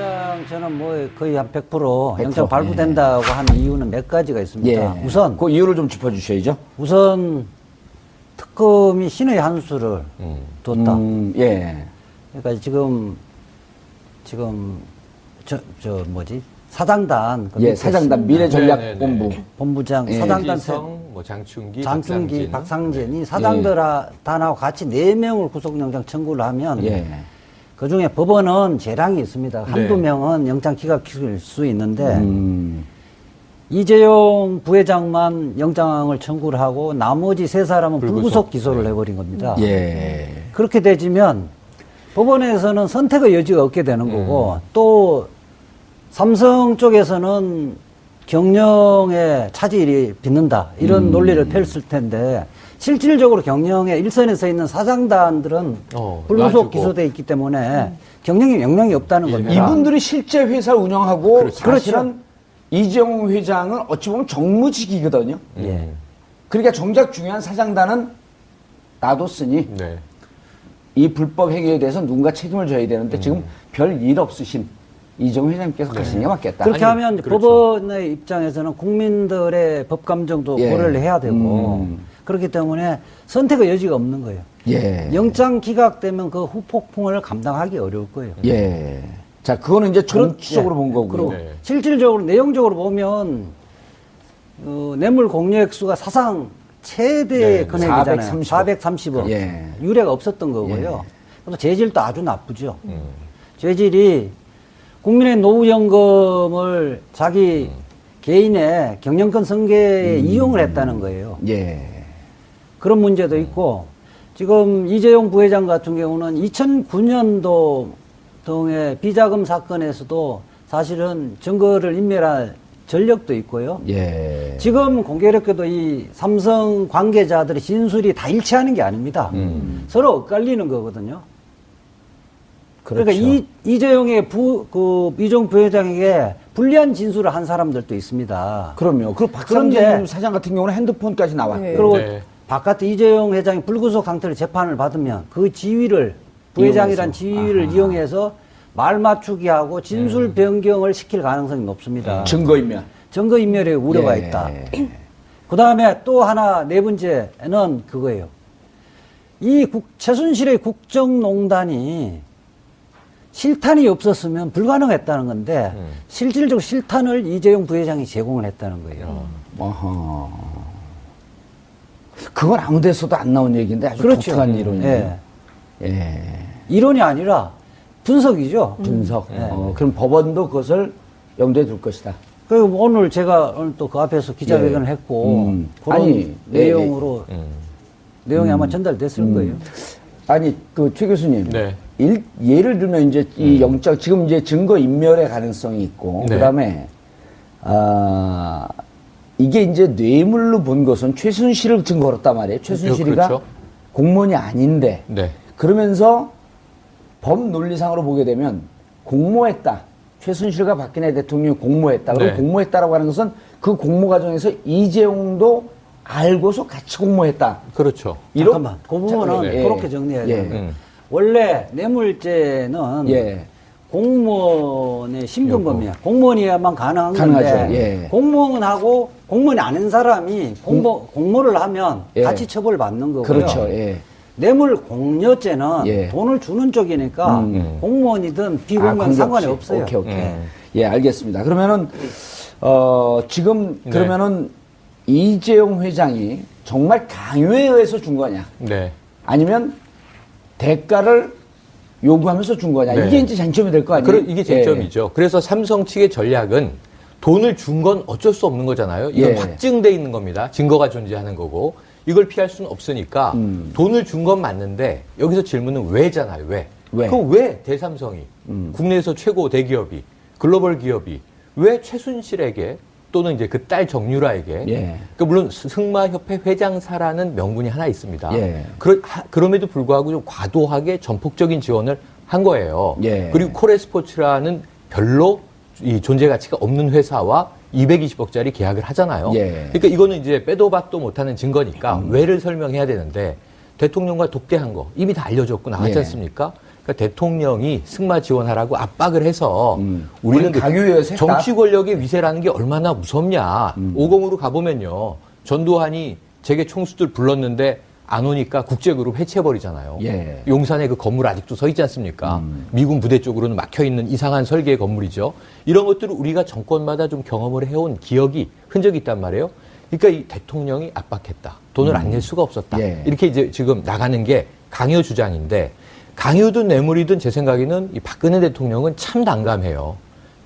영장 저는 뭐 거의 한 100% 영장 100%, 발부된다고 하는 이유는 몇 가지가 있습니다. 예. 우선 그 이유를 좀 짚어주셔야죠. 우선 특검이 신의 한 수를 뒀다. 예. 그러니까 지금 저 뭐지 사장단 예, 사장단 미래전략본부. 본부장 예. 사장단 이지성, 뭐 장충기, 박상진이 사장단하고 같이 4명을 구속영장 청구를 하면 예. 그 중에 법원은 재량이 있습니다. 한두 명은 영장 기각시킬 수 있는데 이재용 부회장만 영장을 청구를 하고 나머지 3사람은 불구속 기소를 해버린 겁니다. 예. 그렇게 되지면 법원에서는 선택의 여지가 없게 되는 거고 또 삼성 쪽에서는 경영의 차질이 빚는다 이런 논리를 펼칠 텐데 실질적으로 경영에 일선에 서 있는 사장단들은 불구속 놔주고. 기소돼 있기 때문에 경영에 영향이 없다는 겁니다. 이분들이 실제 회사를 운영하고 그렇죠. 사실은 이재용 회장은 어찌 보면 정무직이거든요. 예. 그러니까 정작 중요한 사장단은 놔뒀으니 네. 이 불법 행위에 대해서 누군가 책임을 져야 되는데 지금 별 일 없으신 이재용 회장님께서 가시는 게 맞겠다. 그렇게 아니, 하면 그렇죠. 법원의 입장에서는 국민들의 법 감정도 예. 고려를 해야 되고 그렇기 때문에 선택의 여지가 없는 거예요. 예. 영장 기각되면 그 후폭풍을 감당하기 어려울 거예요. 예. 자, 그거는 이제 정치적으로 본 거고요. 그리고 네. 실질적으로 내용적으로 보면 뇌물 공여 액수가 사상 최대 네. 금액이잖아요. 430억. 430억. 예. 유례가 없었던 거고요. 또 재질도 아주 나쁘죠. 음. 재질이 국민의 노후연금을 자기 개인의 경영권 승계에 이용을 했다는 거예요. 예. 그런 문제도 있고 지금 이재용 부회장 같은 경우는 2009년도 등의 비자금 사건에서도 사실은 증거를 인멸할 전력도 있고요. 예. 지금 공교롭게도 이 삼성 관계자들의 진술이 다 일치하는 게 아닙니다. 서로 엇갈리는 거거든요. 그러니까 이재용의 이재용 부회장에게 불리한 진술을 한 사람들도 있습니다. 그럼요. 그 박상진 사장 같은 경우는 핸드폰까지 나왔고. 그리고 네. 바깥에 이재용 회장이 불구속 상태로 재판을 받으면 그 지위를 부회장이란 지위를 이용해서 말 맞추기 하고 진술 변경을 시킬 가능성이 높습니다. 증거인멸. 증거인멸의 우려가 예. 있다. 그 다음에 또 하나 네 번째는 그거예요. 이 최순실의 국정농단이 실탄이 없었으면 불가능했다는 건데 실질적으로 실탄을 이재용 부회장이 제공을 했다는 거예요. 어허. 그건 아무 데서도 안 나온 얘기인데 아주 그렇죠. 독특한 이론이에요. 예. 예. 이론이 아니라 분석이죠. 분석. 그럼 법원도 그것을 염두에 둘 것이다. 그리고 오늘 제가 오늘 또 그 앞에서 기자회견을 했고 그런 아니, 내용으로 내용이 아마 전달됐을 거예요. 아니, 그 최 교수님. 네. 예를 들면 이제 이 영장, 지금 이제 증거 인멸의 가능성이 있고, 네. 그 다음에, 이게 이제 뇌물로 본 것은 최순실을 증거했단 말이에요. 최순실이가 그렇죠. 공무원이 아닌데, 네. 그러면서 법 논리상으로 보게 되면 공모했다. 최순실과 박근혜 대통령이 공모했다. 그럼 네. 공모했다라고 하는 것은 그 공모 과정에서 이재용도 알고서 같이 공모했다. 그렇죠. 잠깐만. 그 부분은 네. 그렇게 정리해야 예. 돼요. 원래 뇌물죄는 예. 공무원의 신분범이야. 공무원이야만 가능한 가능하죠. 건데 예. 공무원하고 공무원이 아닌 사람이 공모를 하면 예. 같이 처벌받는 거고요. 그렇죠. 예. 뇌물 공여죄는 예. 돈을 주는 쪽이니까 공무원이든 비공무원 관계없이. 상관이 없어요. 오케이. 예, 알겠습니다. 그러면은, 지금, 네. 그러면은, 이재용 회장이 정말 강요에 의해서 준 거냐? 네. 아니면 대가를 요구하면서 준 거냐? 네. 이게 이제 쟁점이 될 거 아니에요? 이게 쟁점이죠. 그래서 삼성 측의 전략은 돈을 준 건 어쩔 수 없는 거잖아요. 이건 예. 확증돼 있는 겁니다. 증거가 존재하는 거고. 이걸 피할 수는 없으니까 돈을 준 건 맞는데 여기서 질문은 왜잖아요. 왜? 왜? 그럼 왜 대삼성이 국내에서 최고 대기업이 글로벌 기업이 왜 최순실에게 또는 이제 그 딸 정유라에게 예. 그러니까 물론 승마협회 회장사라는 명분이 하나 있습니다. 예. 그럼에도 불구하고 좀 과도하게 전폭적인 지원을 한 거예요. 예. 그리고 코레스포츠라는 별로 이 존재 가치가 없는 회사와 220억짜리 계약을 하잖아요. 예. 그러니까 이거는 이제 빼도 박도 못하는 증거니까 왜를 설명해야 되는데 대통령과 독대한 거 이미 다 알려졌고 나왔지 예. 않습니까? 그러니까 대통령이 승마 지원하라고 압박을 해서 우리는 강요해서 했다. 정치 권력의 위세라는 게 얼마나 무섭냐. 오공으로 가보면요. 전두환이 재계 총수들 불렀는데 안 오니까 국제그룹 해체해버리잖아요. 예. 용산에 그 건물 아직도 서 있지 않습니까? 미군 부대 쪽으로는 막혀있는 이상한 설계의 건물이죠. 이런 것들을 우리가 정권마다 좀 경험을 해온 기억이, 흔적이 있단 말이에요. 그러니까 이 대통령이 압박했다. 돈을 안 낼 수가 없었다. 예. 이렇게 이제 지금 나가는 게 강요 주장인데, 강요든 뇌물이든 제 생각에는 이 박근혜 대통령은 참 난감해요.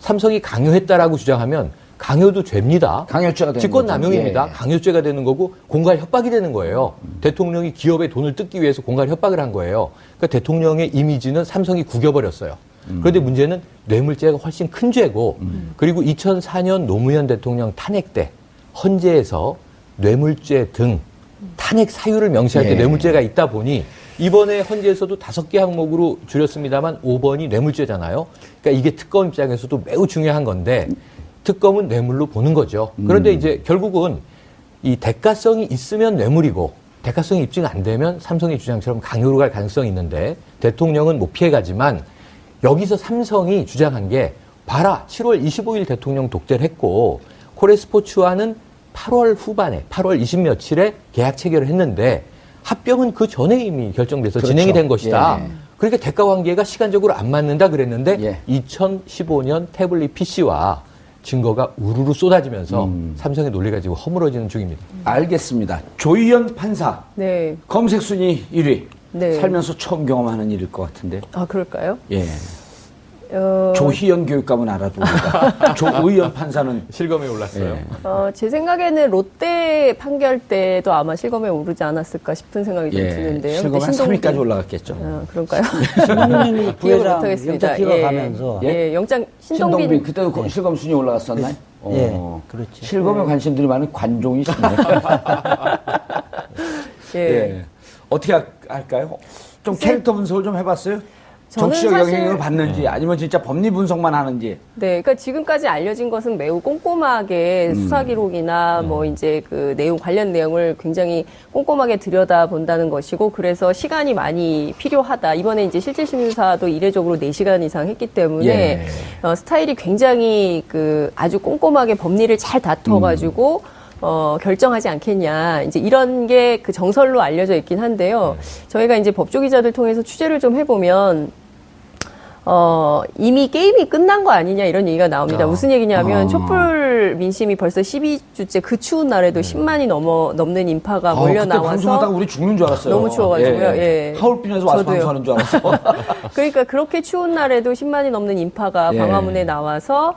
삼성이 강요했다라고 주장하면 강요도 죄입니다. 강요죄가 되는 직권남용입니다. 거죠. 예. 강요죄가 되는 거고 공갈 협박이 되는 거예요. 대통령이 기업의 돈을 뜯기 위해서 공갈 협박을 한 거예요. 그러니까 대통령의 이미지는 삼성이 구겨버렸어요. 그런데 문제는 뇌물죄가 훨씬 큰 죄고, 그리고 2004년 노무현 대통령 탄핵 때 헌재에서 뇌물죄 등 탄핵 사유를 명시할 때 예. 뇌물죄가 있다 보니 이번에 헌재에서도 5개 항목으로 줄였습니다만 5번이 뇌물죄잖아요. 그러니까 이게 특검 입장에서도 매우 중요한 건데, 특검은 뇌물로 보는 거죠. 그런데 이제 결국은 이 대가성이 있으면 뇌물이고 대가성이 입증 안 되면 삼성의 주장처럼 강요로 갈 가능성이 있는데, 대통령은 못 피해가지만 여기서 삼성이 주장한 게, 봐라, 7월 25일 대통령 독재를 했고 코레스포츠와는 8월 후반에 8월 20며칠에 계약 체결을 했는데 합병은 그 전에 이미 결정돼서 그렇죠. 진행이 된 것이다. 예. 그러니까 대가 관계가 시간적으로 안 맞는다 그랬는데 예. 2015년 태블릿 PC와 증거가 우르르 쏟아지면서 삼성의 논리가 지금 허물어지는 중입니다. 알겠습니다. 조희연 판사. 네. 검색 순위 1위. 네. 살면서 처음 경험하는 일일 것 같은데. 아, 그럴까요? 예. 조희연 교육감은 알아둡니다. 조의연 판사는 실검에 올랐어요. 예. 제 생각에는 롯데 판결 때도 아마 실검에 오르지 않았을까 싶은 생각이 좀 예. 드는데요. 실검 한 근데 3위까지 올라갔겠죠. 그럴까요? 신동민 기억을 부회장 못하겠습니다. 영장 기각하면서 예, 영장 신동빈 그때도 실검 순위 올라갔었나요? 예, 그렇죠. 실검에 관심들이 많은 관종이시네. 예. 예. 어떻게 할까요? 좀 캐릭터 분석을 좀 해봤어요? 저는 정치적 사실- 영향을 받는지 아니면 진짜 법리 분석만 하는지. 네, 그러니까 지금까지 알려진 것은 매우 꼼꼼하게 수사 기록이나 뭐 이제 그 내용 관련 내용을 굉장히 꼼꼼하게 들여다 본다는 것이고, 그래서 시간이 많이 필요하다. 이번에 이제 실질 심사도 이례적으로 4시간 이상 했기 때문에 예. 스타일이 굉장히 그 아주 꼼꼼하게 법리를 잘 다퉈가지고 결정하지 않겠냐. 이제 이런 게 그 정설로 알려져 있긴 한데요. 저희가 이제 법조 기자들 통해서 취재를 좀 해보면, 이미 게임이 끝난 거 아니냐 이런 얘기가 나옵니다. 무슨 얘기냐면 촛불 민심이 벌써 12주째 그 추운 날에도 10만이 넘는 인파가 몰려 그때 방송하다가 나와서 우리 죽는 줄 알았어요. 너무 추워가지고요. 예. 하울빈에서 와서 저도요. 방송하는 줄 알았어. 그러니까 그렇게 추운 날에도 10만이 넘는 인파가 예. 광화문에 나와서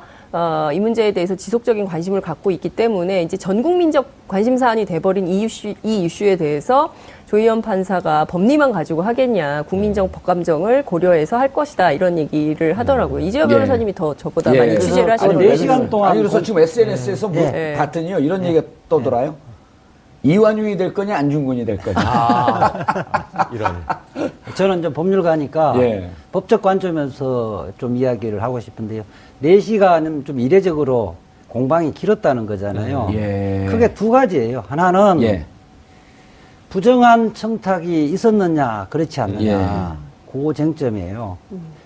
이 문제에 대해서 지속적인 관심을 갖고 있기 때문에 이제 전 국민적 관심 사안이 돼버린 이 이슈에 대해서 조희연 판사가 법리만 가지고 하겠냐, 국민적 법감정을 고려해서 할 것이다, 이런 얘기를 하더라고요. 이재호 변호사님이 더 저보다 예. 많이 그래서 취재를 아니, 하시는데 4시간 동안 아니, 그래서 지금 SNS에서 예. 봤더니요, 이런 얘기가 떠돌아요. 이완용이 될 거냐, 안중근이 될 거냐. 이런. 저는 이제 법률가니까 예. 법적 관점에서 좀 이야기를 하고 싶은데요. 4시간은 좀 이례적으로 공방이 길었다는 거잖아요. 예. 크게 두 가지예요. 하나는 예. 부정한 청탁이 있었느냐, 그렇지 않느냐. 그 쟁점이에요.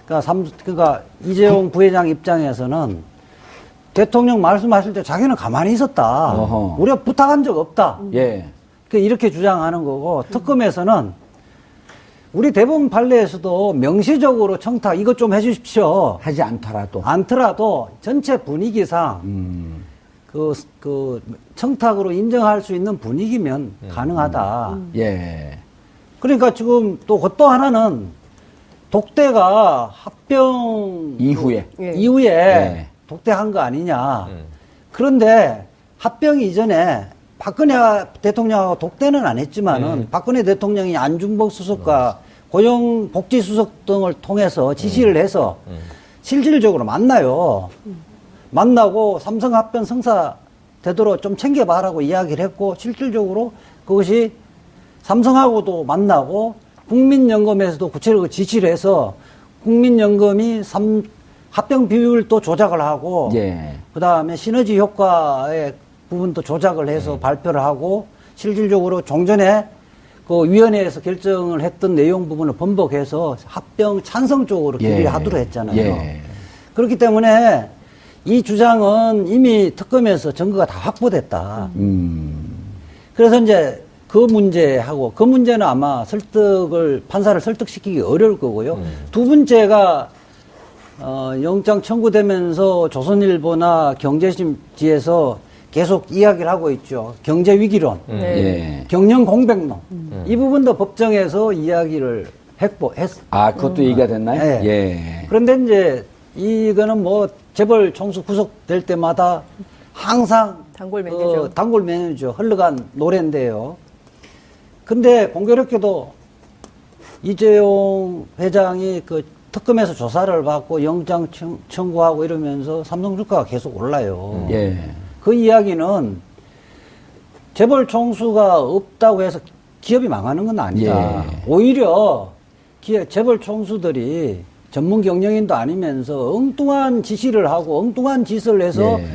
그러니까 이재용 부회장 입장에서는 대통령 말씀하실 때 자기는 가만히 있었다. 어허. 우리가 부탁한 적 없다. 예. 이렇게 주장하는 거고, 특검에서는 우리 대법원 판례에서도 명시적으로 청탁 이것 좀 해주십시오. 하지 않더라도. 않더라도 전체 분위기상 그 청탁으로 인정할 수 있는 분위기면 가능하다. 예. 그러니까 지금 또 하나는 독대가 합병 이후에. 예. 이후에 예. 독대한 거 아니냐. 그런데 합병 이전에 박근혜 대통령하고 독대는 안 했지만은 박근혜 대통령이 안중복 수석과 고용복지수석 등을 통해서 지시를 해서 실질적으로 만나요. 만나고 삼성 합병 성사 되도록 좀 챙겨봐라고 이야기를 했고, 실질적으로 그것이 삼성하고도 만나고 국민연금에서도 구체적으로 지시를 해서 국민연금이 합병 비율도 조작을 하고, 예. 그 다음에 시너지 효과의 부분도 조작을 해서 발표를 하고, 실질적으로 종전에 그 위원회에서 결정을 했던 내용 부분을 번복해서 합병 찬성 쪽으로 결의하도록 했잖아요. 예. 그렇기 때문에 이 주장은 이미 특검에서 증거가 다 확보됐다. 그래서 이제 그 문제하고 그 문제는 아마 판사를 설득시키기 어려울 거고요. 두 번째가 영장 청구되면서 조선일보나 경제심지에서 계속 이야기를 하고 있죠. 경제 위기론, 예. 경영 공백론. 이 부분도 법정에서 이야기를 아, 그것도 얘기가 됐나요? 예. 예. 그런데 이제 이거는 뭐 재벌 총수 구속될 때마다 항상 단골 메뉴죠. 단골 메뉴죠. 흘러간 노래인데요. 근데 공교롭게도 이재용 회장이 그 특검에서 조사를 받고 영장 청구하고 이러면서 삼성 주가가 계속 올라요. 예. 그 이야기는 재벌 총수가 없다고 해서 기업이 망하는 건 아니다. 예. 오히려 재벌 총수들이 전문 경영인도 아니면서 엉뚱한 지시를 하고 엉뚱한 짓을 해서 예.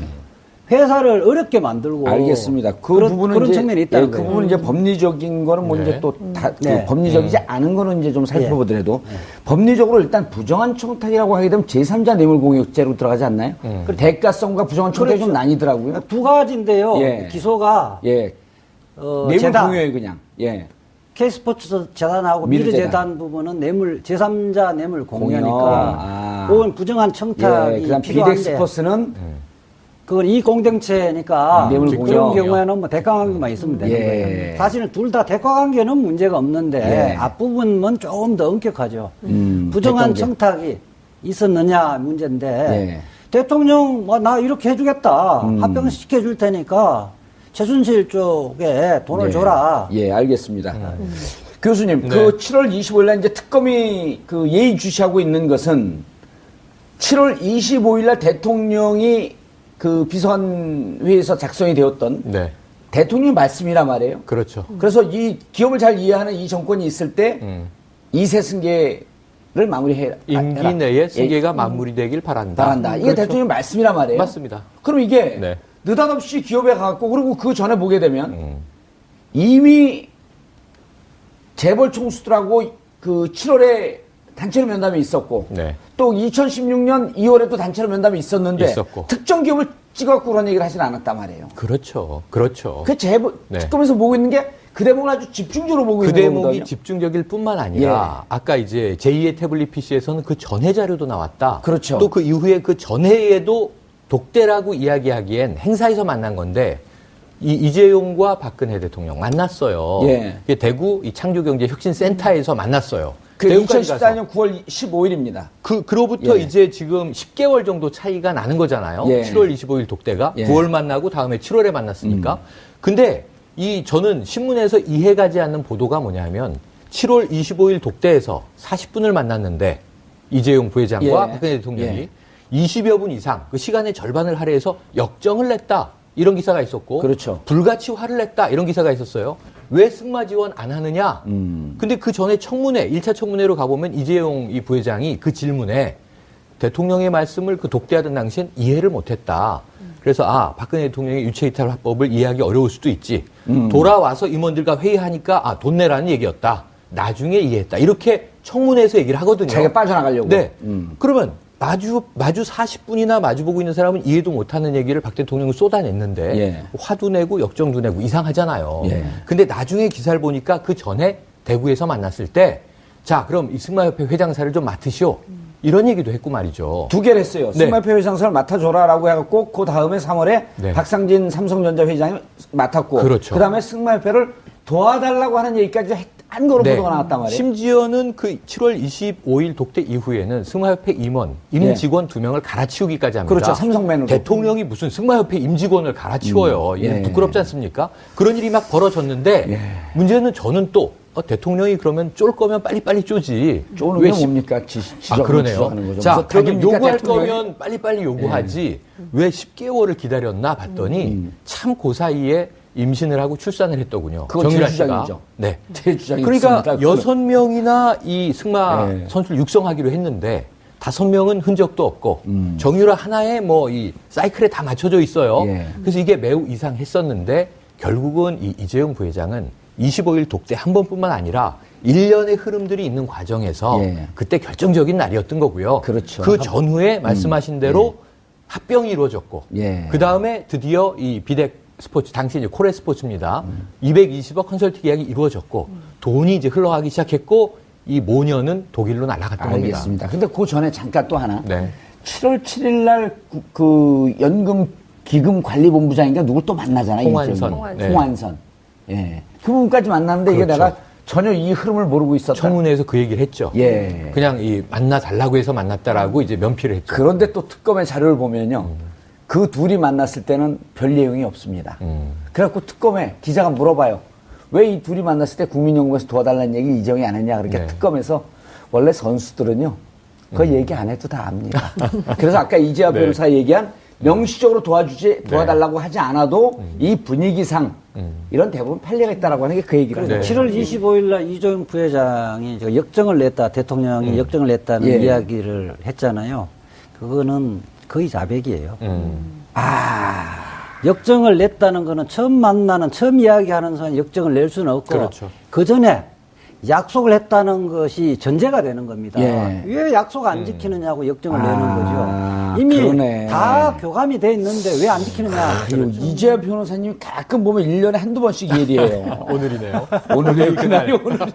회사를 어렵게 만들고 알겠습니다. 그 그런, 부분은 그런 이제, 측면이 있다는 예, 그 거예요. 부분은 이제 법리적인 거는 뭐 네. 이제 또 다, 네. 법리적이지 않은 거는 이제 좀 살펴보더라도 법리적으로 일단 부정한 청탁이라고 하게 되면 제3자 뇌물공여죄로 들어가지 않나요? 그 대가성과 부정한 청탁이 좀 나뉘더라고요. 두 가지인데요. 예. 기소가 예. 재단, 뇌물공여예요, 그냥. 예. K스포츠 재단하고 미르재단 부분은 제3자 뇌물 공여니까 공여. 그건 부정한 청탁이 예. 그다음 필요한데 비덱스퍼스는 그건 이 공동체니까 뇌물 그런 공여. 경우에는 뭐 대가관계만 있으면 되는 예. 거예요. 사실은 둘 다 대가관계는 문제가 없는데 예. 앞부분은 조금 더 엄격하죠. 부정한 대가관계. 청탁이 있었느냐 문제인데 예. 대통령 나 이렇게 해주겠다 합병시켜줄 테니까 최순실 쪽에 돈을 예. 줘라. 예, 알겠습니다. 교수님, 네. 그 7월 25일 날 이제 특검이 그 예의주시하고 있는 것은 7월 25일 날 대통령이 그 비서관 회의에서 작성이 되었던 네. 대통령의 말씀이란 말이에요. 그렇죠. 그래서 이 기업을 잘 이해하는 이 정권이 있을 때 이세 승계를 마무리해라. 임기 내에 승계가 마무리되길 바란다. 바란다. 이게 그렇죠. 대통령의 말씀이란 말이에요. 맞습니다. 그럼 이게 네. 느닷없이 기업에 가고 그리고 그 전에 보게 되면 이미 재벌 총수들하고 그 7월에 단체로 면담이 있었고 네. 또 2016년 2월에도 단체로 면담이 있었는데 있었고. 특정 기업을 찍어갖고 그런 얘기를 하진 않았단 말이에요. 그렇죠. 그렇죠. 그 재벌 네. 특검에서 보고 있는 게 그 대목을 아주 집중적으로 보고 그 있는 대목이 거거든요. 집중적일 뿐만 아니라 아까 이제 제2의 태블릿 PC에서는 그 전해 자료도 나왔다. 그렇죠. 또 그 이후에 그 전해에도 독대라고 이야기하기엔 행사에서 만난 건데 이재용과 박근혜 대통령 만났어요. 예. 이게 대구 이 창조경제혁신센터에서 만났어요. 그 대구까지 가서. 2014년 9월 15일입니다. 그로부터 예. 이제 지금 10개월 정도 차이가 나는 거잖아요. 예. 7월 25일 독대가 예. 9월 만나고 다음에 7월에 만났으니까. 근데 저는 신문에서 이해가지 않는 보도가 뭐냐면 7월 25일 독대에서 40분을 만났는데 이재용 부회장과 예. 박근혜 대통령이 예. 20여 분 이상 그 시간의 절반을 할애해서 역정을 냈다. 이런 기사가 있었고 그렇죠. 불같이 화를 냈다. 이런 기사가 있었어요. 왜 승마 지원 안 하느냐? 근데 그 전에 청문회, 1차 청문회로 가보면 이재용 이 부회장이 그 질문에 대통령의 말씀을 그 독대하던 당시엔 이해를 못했다. 그래서 박근혜 대통령의 유체이탈 화법을 이해하기 어려울 수도 있지. 돌아와서 임원들과 회의하니까 돈 내라는 얘기였다. 나중에 이해했다. 이렇게 청문회에서 얘기를 하거든요. 자기가 빠져나가려고. 네. 그러면 마주 40분이나 마주보고 있는 사람은 이해도 못하는 얘기를 박 대통령은 쏟아냈는데 예. 화도 내고 역정도 내고 이상하잖아요. 예. 근데 나중에 기사를 보니까 그 전에 대구에서 만났을 때 자, 그럼 이 승마협회 회장사를 좀 맡으시오. 이런 얘기도 했고 말이죠. 두 개를 했어요. 네. 승마협회 회장사를 맡아줘라라고 해갖고 그 다음에 3월에 네. 박상진 삼성전자 회장이 맡았고 그렇죠. 그 다음에 승마협회를 도와달라고 하는 얘기까지 한 거로 네. 보도가 나왔단 말이에요. 심지어는 그 7월 25일 독대 이후에는 승마협회 임원, 임직원 2명을 갈아치우기까지 합니다. 그렇죠. 삼성맨으로. 대통령이 무슨 승마협회 임직원을 갈아치워요. 이게 예. 부끄럽지 않습니까? 그런 일이 막 벌어졌는데 문제는 저는 또 대통령이 그러면 쫄 거면 빨리빨리 쪼지. 쪼는 왜 게 십- 뭡니까? 그러네요. 지적하는 거죠. 자, 무슨 그러면 닭입니까, 요구할 대통령이? 거면 빨리빨리 요구하지. 왜 10개월을 기다렸나 봤더니 참 그 사이에 임신을 하고 출산을 했더군요. 그건 제 정유라 씨가. 주장이죠. 네. 제 주장이 그러니까 있습니다. 6명이나 이 승마 네. 선수를 육성하기로 했는데 5명은 흔적도 없고 정유라 하나에 뭐 이 사이클에 다 맞춰져 있어요. 예. 그래서 이게 매우 이상했었는데 결국은 이 이재용 부회장은 25일 독대 한 번뿐만 아니라 1년의 흐름들이 있는 과정에서 예. 그때 결정적인 날이었던 거고요. 그렇죠. 그 전후에 말씀하신 대로 합병이 이루어졌고 예. 그 다음에 드디어 이 비덱 스포츠, 당시 이제 코레 스포츠입니다. 220억 컨설팅 계약이 이루어졌고 돈이 이제 흘러가기 시작했고 이 모녀는 독일로 날아갔던 겁니다. 알겠습니다. 근데 그 전에 잠깐 또 하나. 네. 7월 7일 날 그 연금 기금 관리본부장인가 누굴 또 만나잖아요. 홍완선. 홍완선. 네. 홍완선. 예. 그 부분까지 만났는데 이게 그렇죠. 내가 전혀 이 흐름을 모르고 있었다. 청문회에서 그 얘기를 했죠. 예. 그냥 이 만나 달라고 해서 만났다라고 이제 면피를 했죠. 그런데 또 특검의 자료를 보면요. 그 둘이 만났을 때는 별 내용이 없습니다. 그래갖고 특검에 기자가 물어봐요. 왜 이 둘이 만났을 때 국민연금에서 도와달라는 얘기 이정이 안 했냐. 그러니까 네. 특검에서 원래 선수들은요. 그거 얘기 안 해도 다 압니다. 그래서 아까 이재화 네. 변호사 얘기한 명시적으로 도와달라고 하지 않아도 이 분위기상 이런 대부분 판례가 있다라고 하는 게 그 얘기를 네. 7월 25일 날 이종용 부회장이 저 역정을 냈다, 대통령이 역정을 냈다는 예. 이야기를 했잖아요. 그거는 거의 자백이에요. 역정을 냈다는 거는 처음 이야기하는 사람 역정을 낼 수는 없고 그렇죠. 그 전에 약속을 했다는 것이 전제가 되는 겁니다. 예. 왜 약속 안 지키느냐고 역정을 내는 아, 거죠. 이미 그러네. 다 교감이 돼 있는데 왜 안 지키느냐. 그리고 이재화 변호사님이 가끔 보면 1년에 한두 번씩 일이에요. 오늘이네요. 오늘이 그날이 오늘이야.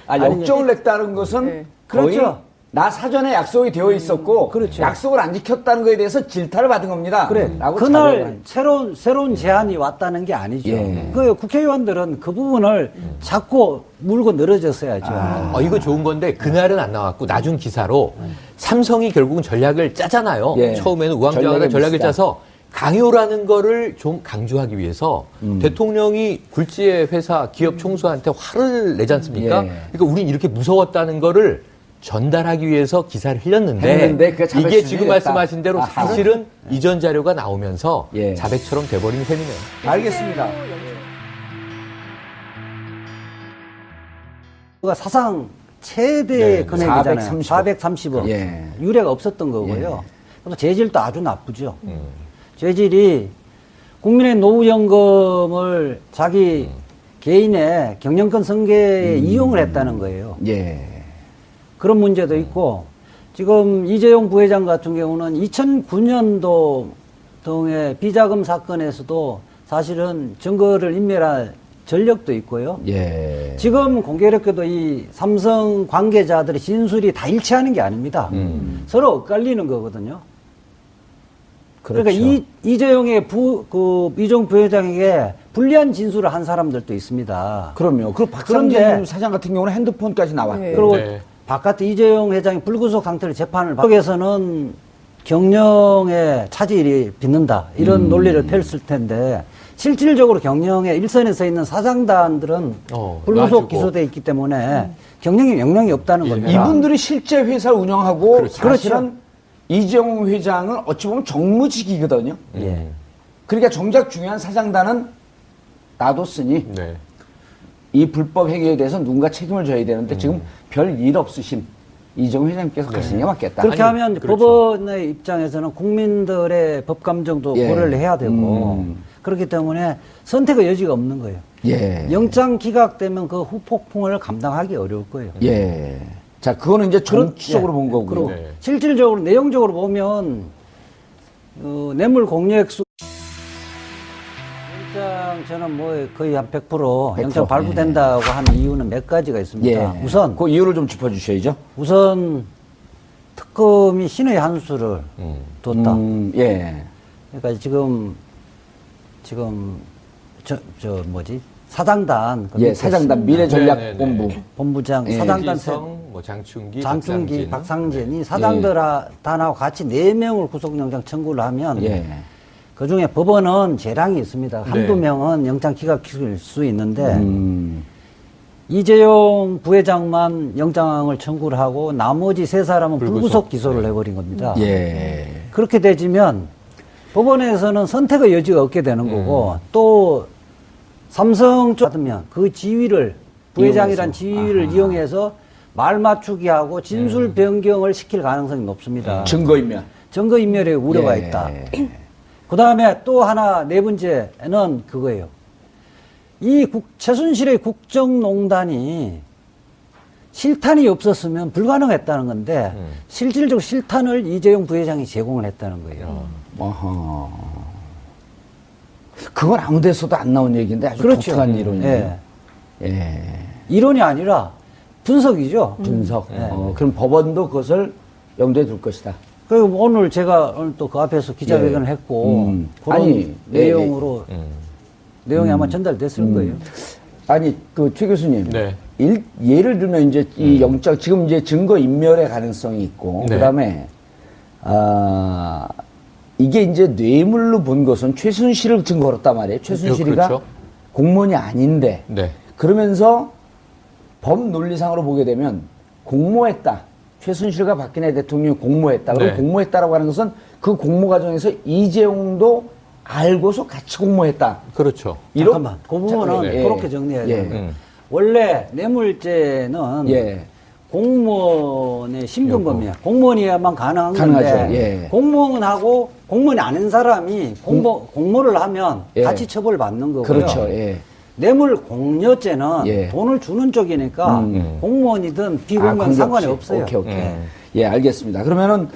아, 역정을 냈다는 것은 네. 거의 그렇죠. 나 사전에 약속이 되어 있었고 그렇죠. 약속을 안 지켰다는 것에 대해서 질타를 받은 겁니다. 그래. 라고 그날 자백을 새로운 제안이 왔다는 게 아니죠. 예. 그 국회의원들은 그 부분을 자꾸 물고 늘어졌어야죠. 이거 좋은 건데 그날은 안 나왔고 나중 기사로 삼성이 결국은 전략을 짜잖아요. 예. 처음에는 우왕좌왕하게 전략의 전략을 미스다. 짜서 강요라는 거를 좀 강조하기 위해서 대통령이 굴지의 회사 기업 총수한테 화를 내지 않습니까? 예. 그러니까 우린 이렇게 무서웠다는 거를 전달하기 위해서 기사를 흘렸는데 했는데 그게 자백 이게 지금 수준이었다. 말씀하신 대로 아하. 사실은 이전 자료가 나오면서 예. 자백처럼 돼버린 셈이네요. 알겠습니다. 그가 사상 최대 네, 금액이잖아요. 430억. 430억. 예. 유례가 없었던 거고요. 또 재질도 아주 나쁘죠. 재질이 국민의 노후연금을 자기 개인의 경영권 승계에 이용을 했다는 거예요. 예. 그런 문제도 있고 지금 이재용 부회장 같은 경우는 2009년도 등의 비자금 사건에서도 사실은 증거를 인멸할 전력도 있고요. 예. 지금 공교롭게도 이 삼성 관계자들의 진술이 다 일치하는 게 아닙니다. 서로 엇갈리는 거거든요. 그렇죠. 그러니까 이재용의 이종 부회장에게 불리한 진술을 한 사람들도 있습니다. 그럼요. 그 박상진 그런데- 사장 같은 경우는 핸드폰까지 나왔고. 네. 그리고 네. 바깥에 이재용 회장이 불구속 상태로 재판을 쪽에서는 경영에 차질이 빚는다 이런 논리를 펼칠 텐데 실질적으로 경영에 일선에 서 있는 사장단들은 불구속 놔주고. 기소돼 있기 때문에 경영에 영향이 없다는 겁니다. 이분들이 실제 회사를 운영하고 그렇죠. 사실은 이재용 회장은 어찌 보면 정무직이거든요. 예. 그러니까 정작 중요한 사장단은 놔뒀으니 네. 이 불법 행위에 대해서 누군가 책임을 져야 되는데 지금 별 일 없으신 이재용 회장님께서 가시는 게 맞겠다. 그렇게 아니, 하면 그렇죠. 법원의 입장에서는 국민들의 법 감정도 예. 고려를 해야 되고 그렇기 때문에 선택의 여지가 없는 거예요. 예. 영장 기각되면 그 후폭풍을 감당하기 어려울 거예요. 예. 자, 그거는 이제 정치적으로 본 거고요. 그리고 네. 실질적으로 내용적으로 보면 뇌물 공여액수 영장 저는 뭐 거의 한 100% 영장 100%, 발부된다고 하는 이유는 몇 가지가 있습니다. 예. 우선 그 이유를 좀 짚어주셔야죠. 특검이 신의 한 수를 뒀다. 예. 그러니까 지금 사장단 예, 사장단 미래전략본부. 네, 본부장 예. 사장단 이지성, 뭐 장충기, 장충기, 박상진. 박상진이 사장단하고 같이 4명을 구속영장 청구를 하면 예. 그 중에 법원은 재량이 있습니다. 한두 네. 명은 영장 기각시킬 수 있는데 이재용 부회장만 영장을 청구를 하고 나머지 3사람은 불구속 기소를 해버린 겁니다. 예. 그렇게 되지면 법원에서는 선택의 여지가 없게 되는 거고 또 삼성 쪽 받으면 그 지위를 부회장이란 이용해서. 지위를 아하. 이용해서 말 맞추기 하고 진술 변경을 시킬 가능성이 높습니다. 증거인멸. 증거인멸의 우려가 예. 있다. 그 다음에 또 하나 네 번째는 그거예요. 이 최순실의 국정농단이 실탄이 없었으면 불가능했다는 건데 실질적으로 실탄을 이재용 부회장이 제공을 했다는 거예요. 아하. 그건 아무 데서도 안 나온 얘기인데 아주 그렇죠. 독특한 이론이에요. 예. 예. 이론이 아니라 분석이죠. 분석. 예. 그럼 법원도 그것을 염두에 둘 것이다. 그리고 오늘 제가 오늘 또 그 앞에서 기자회견을 예. 했고 그런 아니, 내용으로 내용이 아마 전달됐을 거예요. 아니, 그 최 교수님. 네. 예를 들면 이제 이 영장, 지금 이제 증거 인멸의 가능성이 있고, 네. 그 다음에, 이게 이제 뇌물로 본 것은 최순실을 지금 걸었단 말이에요. 최순실이가 그렇죠. 공무원이 아닌데. 네. 그러면서 법 논리상으로 보게 되면 공모했다. 최순실과 박근혜 대통령이 공모했다. 그럼 네. 공모했다라고 하는 것은 그 공모 과정에서 이재용도 알고서 같이 공모했다. 그렇죠. 잠깐만, 그 부분은 예. 그렇게 정리해야 예. 돼요. 원래 뇌물죄는 예. 공무원의 신분범이야. 공무원이야만 가능한 가능하죠. 건데 예. 공무원하고 공무원이 아닌 사람이 공모를 하면 예. 같이 처벌받는 거고요. 그렇죠. 예. 뇌물 공여죄는 예. 돈을 주는 쪽이니까 공무원이든 비공무원 상관이 관계없이. 없어요. 오케이. 예, 알겠습니다. 그러면은